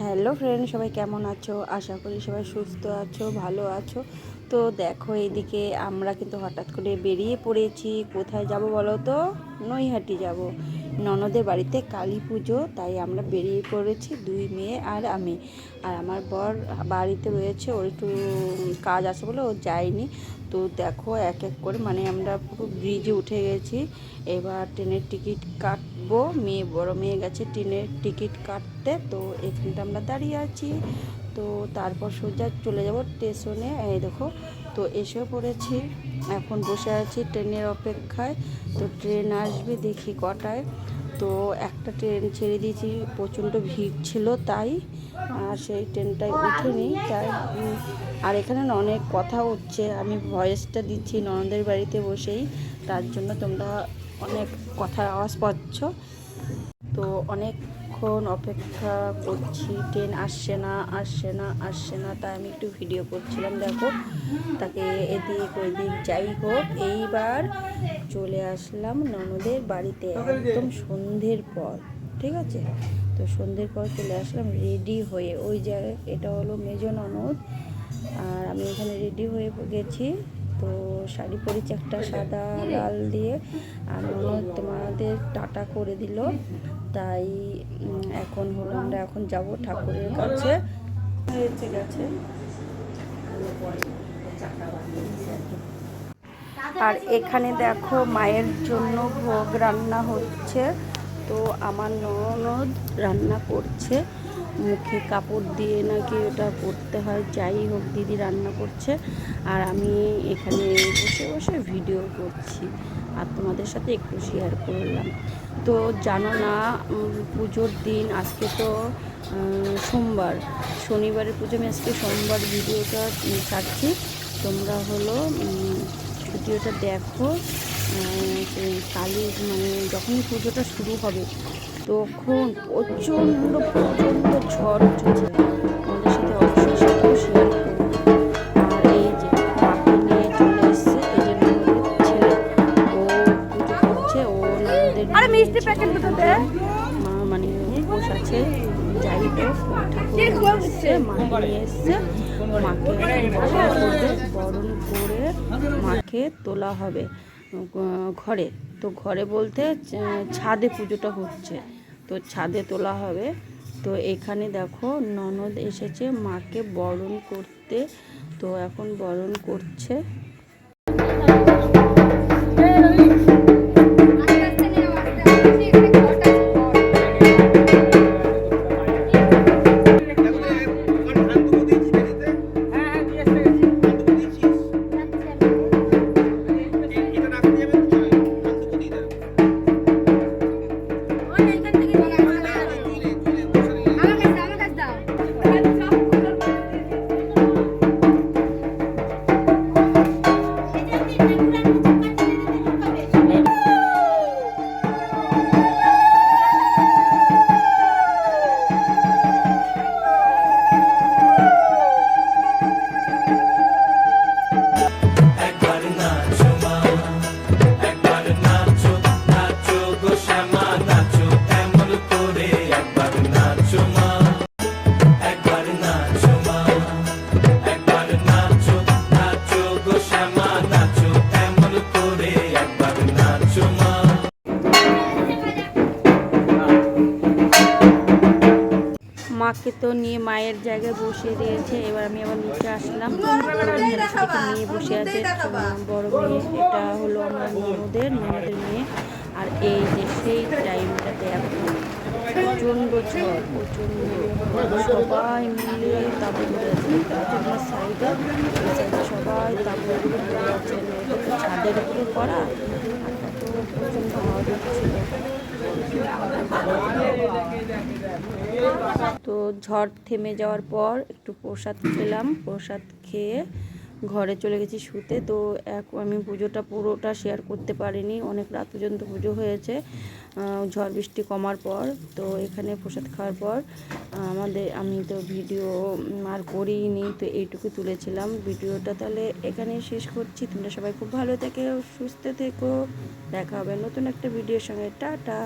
Hello friend, সবাই কেমন আছো? আশা করি সবাই সুস্থ আছো, ভালো আছো। তো দেখো, এদিকে আমরা কিন্তু হঠাৎ করে বেরিয়ে পড়েছি। কোথায় যাব বলো তো? নৈহাটি যাব, ননদের বাড়িতে কালী পুজো। তাই আমরা বেরিয়ে পড়েছি, দুই মেয়ে আর আমি। আর আমার বর বাড়িতে রয়েছে, ওর একটু কাজ আছে বলে ও যায়নি। তো দেখো, এক এক করে মানে আমরা পুরো ব্রিজে উঠে গেছি। এবার ট্রেনের টিকিট কাটবো। বড় মেয়ে গেছে ট্রেনের টিকিট কাটতে। তো এখানটা আমরা দাঁড়িয়ে আছি। তো তারপর সোজা চলে যাব স্টেশনে। এই দেখো, তো এসেও পড়েছি। এখন বসে আছি ট্রেনের অপেক্ষায়। তো ট্রেন আসবে, দেখি কটায়। তো একটা ট্রেন ছেড়ে দিয়েছি, প্রচণ্ড ভিড় ছিল তাই। আর সেই ট্রেনটায় উঠিনি তাই। আর এখানে না অনেক কথা হচ্ছে, আমি ভয়েসটা দিচ্ছি ননদের বাড়িতে বসেই, তার জন্য তোমরা অনেক কথার আওয়াজ পাচ্ছ। তো অনেকক্ষণ অপেক্ষা করছি, ট্রেন আসছে না আসছে না আসছে না, তাই আমি একটু ভিডিও করছিলাম। দেখো, তাকে এদিক ওইদিক যাই হোক, এইবার চলে আসলাম ননদের বাড়িতে একদম সন্ধ্যের পর। ঠিক আছে, তো সন্ধ্যের পর চলে আসলাম রেডি হয়ে। ওই জায়গায় এটা হলো মেজো ননদ, আর আমি এখানে রেডি হয়ে গেছি। তো শাড়ি পরেছি একটা সাদা লাল দিয়ে। আর ননদ তোমাদের টাটা করে দিল। তাই এখন হলো আমরা এখন যাব ঠাকুরের কাছে। হয়েছে গেছে। আর এখানে দেখো, মায়ের জন্য ভোগ রান্না হচ্ছে। তো আমার ননদ রান্না করছে, মুখে কাপড় দিয়ে নাকি ওটা করতে হয়। যাই হোক, দিদি রান্না করছে আর আমি এখানে বসে বসে ভিডিও করছি আর তোমাদের সাথে একটু শেয়ার করলাম। তো জানো না, পুজোর দিন আজকে তো সোমবার, শনিবারের পুজো। আমি আজকে সোমবার ভিডিওটা ছাড়ছি, তোমরা হলো ভিডিওটা দেখো। কালী মানে যখনই পুজোটা শুরু হবে তখন প্রচণ্ড ঝড় উঠেছে। আমাদের সাথে অবশ্যই সেটাও শেয়ার করবো। আর এই যে মাকে নিয়ে চলে এসছে, এই যে ননদের ছেলে, ও পুজো করছে। ও ননদের মা মানে উপোস আছে। যাই হোক, ঠাকুর এসছে, মাকে নিয়ে এসছে। মাকে বরণ করে মাকে তোলা হবে ঘরে। তো ঘরে বলতে ছাদে পুজোটা হচ্ছে, তো ছাদে তোলা হবে। তো এখানে দেখো, ননদ এসেছে মাকে বরণ করতে। তো এখন বরণ করছে। মাকে তো নিয়ে মায়ের জায়গায় বসিয়ে দিয়েছে। এবার আমি আবার নিচে আসলাম। মেয়ে বসে আছে, বড় মেয়ে। এটা হলো আমার ননদের মেয়ে। আর এই যে সেই টাইমটাতে এখন প্রচণ্ড ঝড়, সবাই মিলে তাবু ধরে আছে। আমার সাইডে সবাই তাবু ধরে আছে। ছাদের উপরে করা, প্রচণ্ড হাওয়া দিচ্ছিল। তো ঝড় থেমে যাওয়ার পর একটু প্রসাদ খেলাম। প্রসাদ খেয়ে ঘরে চলে গেছি শুতে। তো আমি পুজোটা পুরোটা শেয়ার করতে পারিনি, অনেক রাত পর্যন্ত পুজো হয়েছে ঝড় বৃষ্টি কমার পর। তো এখানে প্রসাদ খাওয়ার পর আমি তো ভিডিও আর করিনি, তো এইটুকু তুলেছিলাম। ভিডিওটা তাহলে এখানেই শেষ করছি। তোমরা সবাই খুব ভালো থেকো, সুস্থ থেকো। দেখা হবে নতুন একটা ভিডিওর সঙ্গে। টাটা।